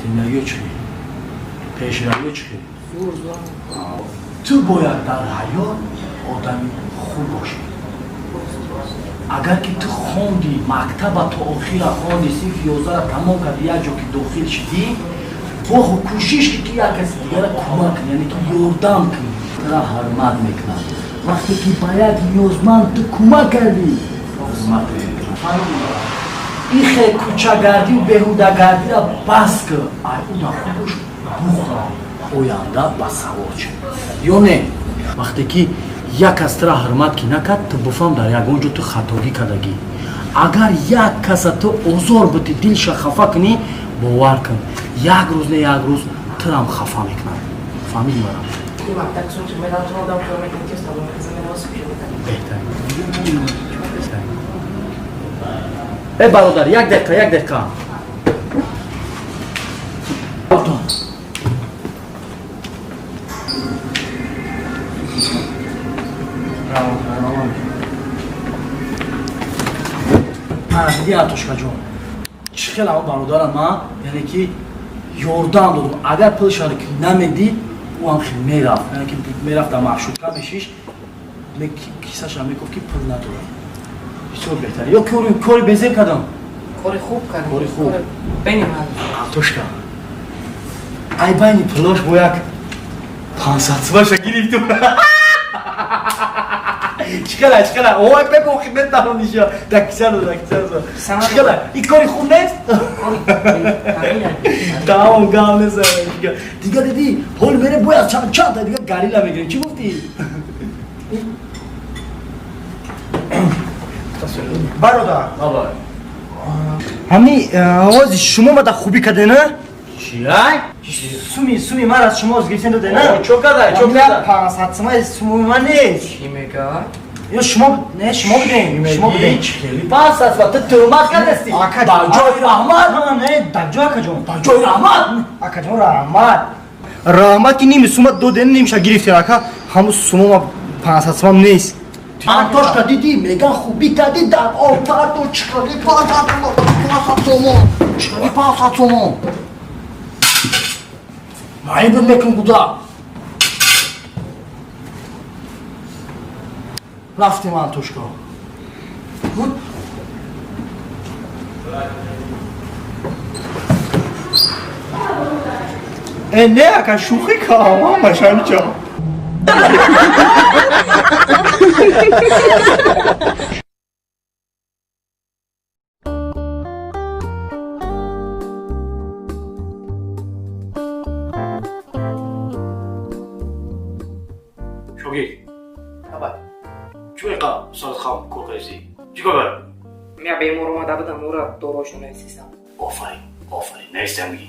زندگی چی؟ پیشروی چی؟ تو باید در حیات آدمی خوب باشی. اگر که تو خوندی مکتب تا آخر خوندی صرف 11 را تمام کردی یک جا که داخل شدی با کوشش که یک کسی دیگر را کمک کنی یعنی که یاردم کنی ترا حرمت میکنن. وقتی که باید نیازمند تو کمک کردی حرمت میکنن. این خیلی کوچگردی و بهوده‌گردی را بس که اون خودش بخواه آینده به سوار شد یا نه. وقتی که یک کس ترا حرمت که نکرد تو بفهم در یکان جا تو خطاگی کردگی. اگر یک کس تو آزار بودی دلش خفه کنی باور کن یک روز نه یک روز ترا هم خفه میکنن. فهمیدی مرا؟ ای برادر یک دقیقه دیدی ارتوشکا جون چی خیلی اما برادرم من یعنی که یاردم دادم اگر پولش رو که نمیدی او هم خیلی میرفت یعنی که میرفت در معشوقه میشیش کیسش هم میگفت که پول ندارم. بسیار بهتره یا کاری بزیر کردم کاری خوب کردم کاری خوب بین من ارتوشکا ای بینی پلاش با یک 500 باشه گرفتم. چیکار اوه بگو خدمت دارونیشا دکسالو چیکار این کاری خوب نیست تمام گام نیست دیگه دیدی حال میره باید چند تا دیگه گاریلا میگیریم چی گفتی برادر بابا همین آواز شما ما در خوبی کده نه؟ چی سومی من از شما از گرفتن داده نه؟ چو کده 500 سومی سومی من نیست چی میگه؟ یا شما نه شما بدین شما بدین خیلی پاس است و تو ترمت کردستی در جای رحمت نه در جای کجا در جای رحمت کجا رحمت که نیم سوما دو دن نمیشه گرفتین اکا همون سوما ما 500 سوم نیست انتوش که دیدی میگن خوبی کردی در آفر تو چکاری 500 تومان معیبت میکن بودا رفتیم انتوش که نه اکا شوخی که آمان باشم چا شوگی چون اینقدر سال خواب کورکایزی چیکار برم؟ میا به ایمور اومده بودم او را دوراشون نویسیستم آفرین نیستم میگی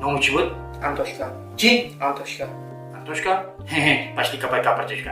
نامو چی بود؟ انتوشکا چی؟ انتوشکا پشتی کپای کپرچشکا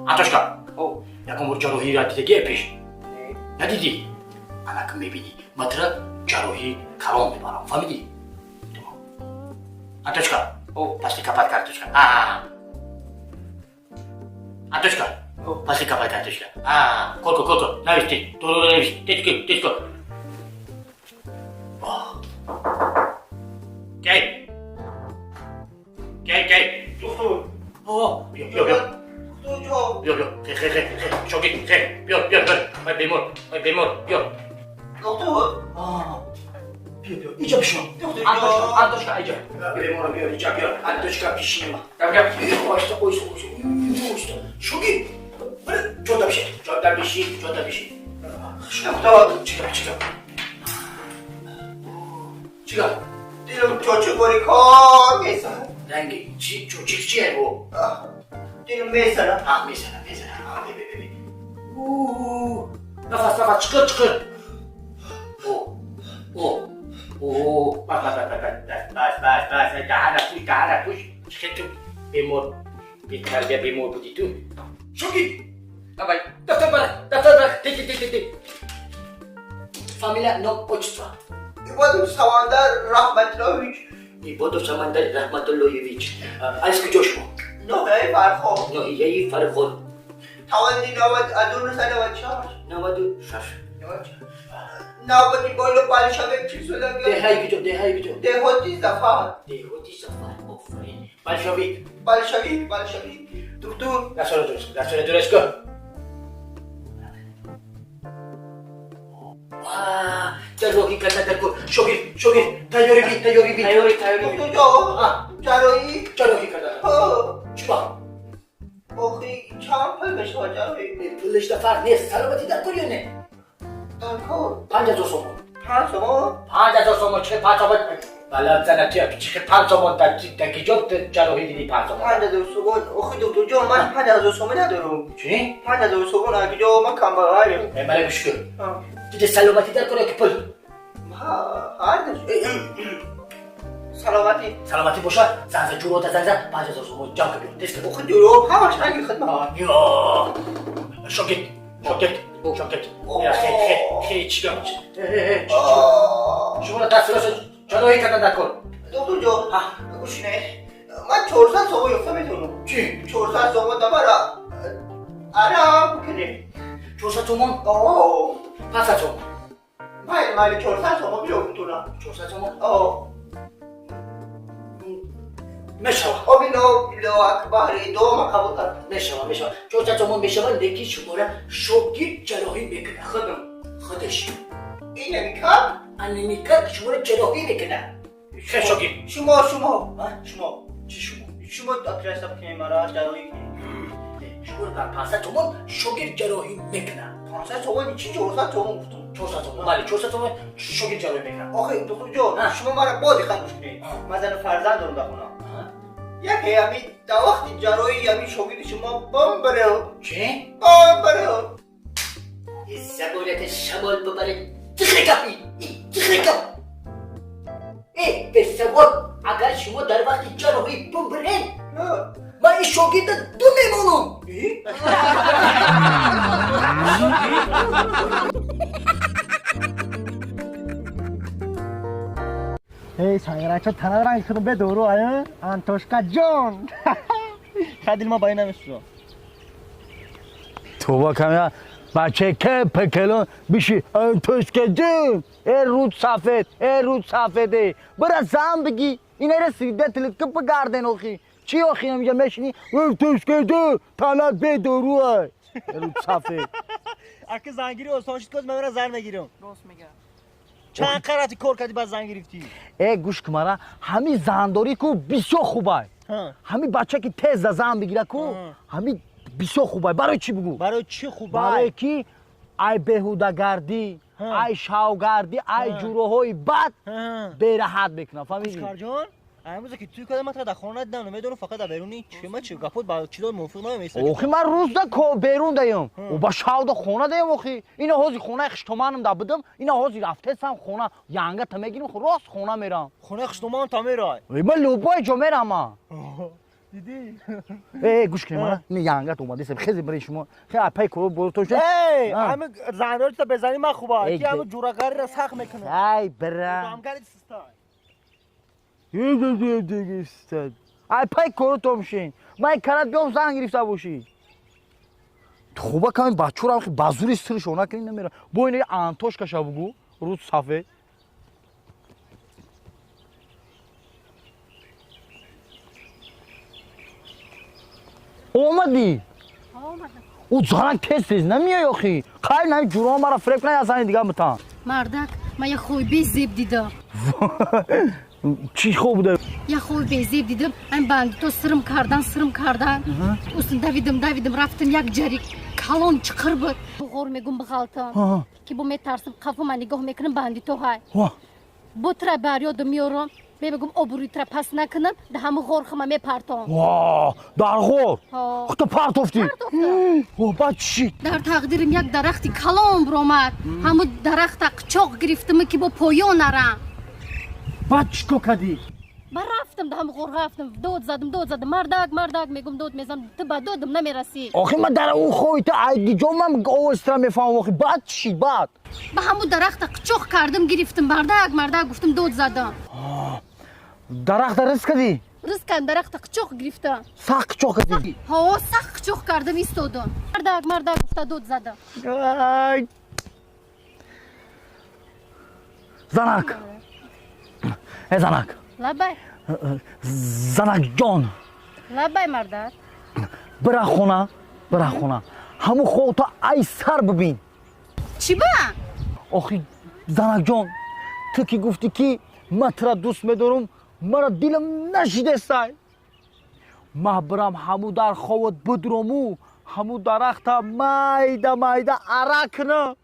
انتوشکا او یکم بر جراحی را دیدگی پیش ندیدی؟ انا که میبینی مطرح جراحی کلام میبارم فهمیدی؟ انتوشکا او پشتی کپای کارتوشکا انتوشکا پشتی کپای کارتوشکا کل نوشتی تو نوشتی تیچکو کی دکتر بیا خیلی شوگی بیا های بیمار بیا دکتر بیا اینجا بشین انتوشکا اینجا بیمار بیا اینجا بیا انتوشکا بشین وایستا شوگی جاده بشین دکتر چیکار دیلم چوچو باری کار میسن رنگی چیه بو دیلم میسن میزنم ببین نفس چکر بس دهنه پوش چه تو بیمار بیمار بودی تو شوگی دابای دفتر برای دی فامیلا نو پوچتوا ایبادو سواندر رحمتلویچ ایبادو سواندر رحمتلویچ از کجا شما؟ نوعی فرخو نوعی فرخود تولدی 94 96 نوبتی بالا بالشویک چی سودم دهه‌ای کجا دهه‌ای کجا دهوتی زفر دهوتی سفر آفرین بلشویک بالشویک دکتر دستور درست کن جراحی کردن در کن شوگیر تیاری بی دکتر جان جراحی کردن چیکار آخی چند پل بشه جراحی پولش در فرق نیست سلامتی در کن یا نه در کار 5000 تومان 500 تومان چه 5000 بلد زنه چه 5000 در کجا جراحی دیدی 5000 5000 تومان آخی دکتر جان من 5000 تومان ندارم چی 5000 تومان اگه جا من کم بغیرم بله مشکل دیگه سلامتی در کنه که پول سلامتی باشه زنزه جورو تا زنزه 5000 تومان جمع کن دست آخی جورو همش نگی خدمت یا شوکت خیلی چیکار میشه شما دست راست جراحی کردن در کن دکتر جان گوش نه من 400 تومان یافته میتونم چی 400 تومان دبارا آره بکنه 400 تومان 500 تومان من 400 تومان بیام میتونم 400 تومان میشوه لو اکبری دو مقابل میشوه 400 تومان میشوه لکی شما را شوگیر جراحی میکنه خودش این نمیکن انمیکر شما را جراحی میکنه خیلی شوگیر شما چی شما دکتر هستم که مرا جراحی کنید شما را بر 500 تومان شوگیر جراحی میکنه 500 تومان چی 400 تومان گفتم 400 تومان بله 400 تومان شوگیر جراحی میکنه آخه دکتر جان شما مرا بادی خندوش کنید من زن فرزند دارم بخونم یکی همین تا وقتی جراحی همین شوگیر شما بام بره چی؟ بام بره این سبولت شمال ببره تخریکم به سبول اگر شما در وقت جراحی بام برین من این شوگیر دو میمونم ای سایرچا تنها رنگ کنم به دورو آیا آنتوشکا جان خیلی ما با این نمیشتم تو با کمی بچه که پکلون بیشی آنتوشکا جان ای رود سفیده برا زن بگی این رسیده تلت که بگردن اوخی چی اوخی نمیگه میشنی آنتوشکا جان تنها به دورو ای رود سفید اگه زنگیری اصلا شد من برا زن بگیرم راست میگه چند قرارتی کار کردی باز زن گرفتی ای گوش که مرا همین زنداری کو بسیار خوبه همین بچه که تیز زن بگیره کو همین بسیار خوبه برای چی بگو برای چی خوبه برای کی ای بهوده‌گردی ای شوگردی ای جوروهای بد به راحت بکنه فهمیدی کارجان امروز که توی کدام در خانه دیدم میدونم فقط در بیرونی چی گفت با چی دار موافق نمیشه اوخی من روز دا بیرون دایم و با شاود خونه دایم اوخی اینا هازی خونه خشتمانم دا بدم اینا هازی رفته سم خونه یانگا تا میگیرم راست خونه میرم خونه خشتمان تا میرای من لوبای جو میرم دیدی ای گوش کنیم این یانگا تو اومده خیلی برای شما خیلی پای کرو برو تو ای همه زناری تا بزنی من خوبه کی همه جوراگری را سخت میکنه ای برا همگاری سیستای دیگه استاد ای پای کرو تو میشین من کنات بیام زنگ گرفته باشی خوبه کمی بچه رو بازوری استرش اونا کنی نمیره با اینه آنتوش کشا بگو روز صفه اومدی؟ اومدم او زنک تیز نمیای آخی خیلی نمی جورا مرا فریب کنی از دیگه بتان مردک من یه خوی بیزیب دیدم چی خوب بوده؟ یه خوی بیزیب دیدم این بند تو سرم کردن اوستن دویدم رفتم یک جری کلون چقر بود بغور میگم بخالتم که با میترسم قفو من نگاه میکنم بندی تو های با تره بریاد میارم بگم ابروی تره پس نکنم ده همه غور خمه میپرتم واه در غور؟ تو پرتفتی؟ بعد چی؟ در تقدیرم یک درختی کلون برامد همه درخت قچاق گرفتم که با پایان نرم بعد چی کو کردی؟ من رفتم ده همه غور رفتم دود زدم مردک میگم دود میزم تو با دودم نمیرسی آخی من در اون خویت ایدی جو من اوسترا میفهم آخی بعد چی بعد؟ به همون درخت قچاق کردم گرفتم مردک گفتم دود زدم درخت رس کردی؟ рискам дарахта қичоқ гирифтам. Сақ қичоқ кардӣ? ҳо сах қичоқ кардам истодам. Мардак гуфта дод зада. Ай! Занак! Занак! Лабай. Занакҷон! Лабай мардак. Бира хона. Ҳамун хота ай сар бибин. Чӣ ба? Охи Занакҷон, ту ки гуфтӣ ки ман тура дӯст медорам, мара дилам нашидестай. Ман бирам ҳамун дар ховот бидурому, ҳамун дарахта майда арак кунам.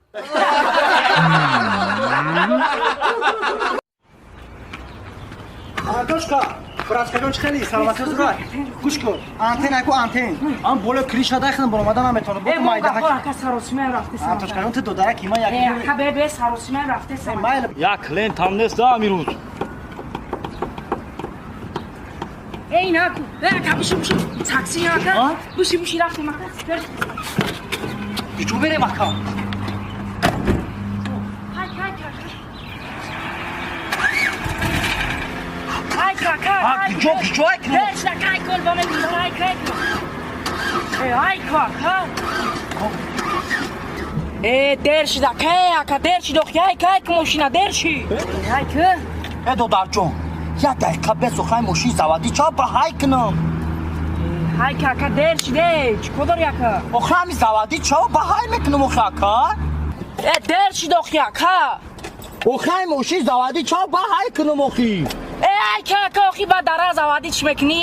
Антошка, братскаҷон чӣ хели саломати зурат? Гӯш кун. Антен аку антен. Ан боло кришка дахнам баромада наметавонам. Бо майда. Антошка, он ту додара ки ман як. Майл. як лент ҳам нест амирӯз. эй наку буши такси нака буши рафтем ака иҷо берем ака. дер шуда кай ака дер шудох яй кай мошина дер ши яй ки додарҷон, як дақиқа бесухай мошин заводӣ ча ба ҳай кунам. ҳай ки ака дер шиде чико дори ака охи ҳами заводӣ ча ба ҳай мекунам охи ака. дер шудох яка охи ҳай мошин заводӣ ча ба ҳай кунам охи. ай ки ака охи ба дара заводӣ чӣ мекунӣ